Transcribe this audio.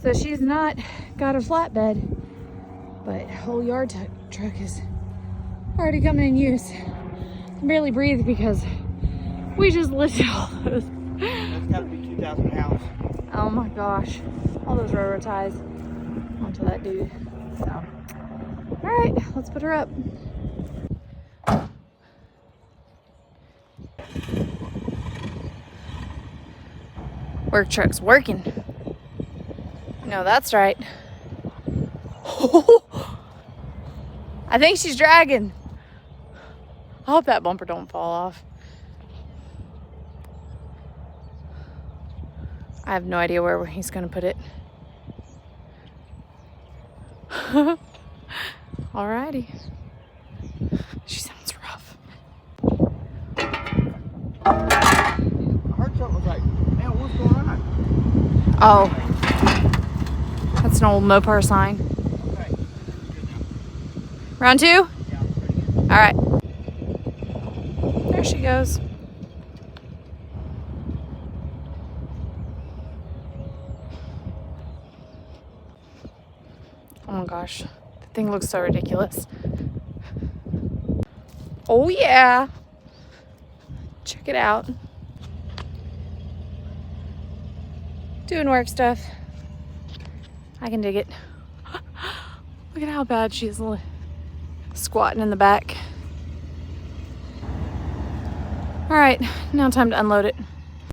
So she's not got a flatbed, but whole yard truck is already coming in use. I can barely breathe because we just lifted all those. That's gotta be 2,000 pounds. Oh my gosh. All those railroad ties onto that dude. So, all right, let's put her up. Work truck's working. No, that's right. I think she's dragging. I hope that bumper don't fall off. I have no idea where he's gonna put it. Alrighty. She sounds rough. I heard something was like, man, what's going on? Oh. That's an old Mopar sign. Okay. Round two? Yeah, pretty good. All right. There she goes. Oh my gosh. The thing looks so ridiculous. Oh yeah. Check it out. Doing work stuff. I can dig it. Look at how bad she's squatting in the back. All right, now time to unload it.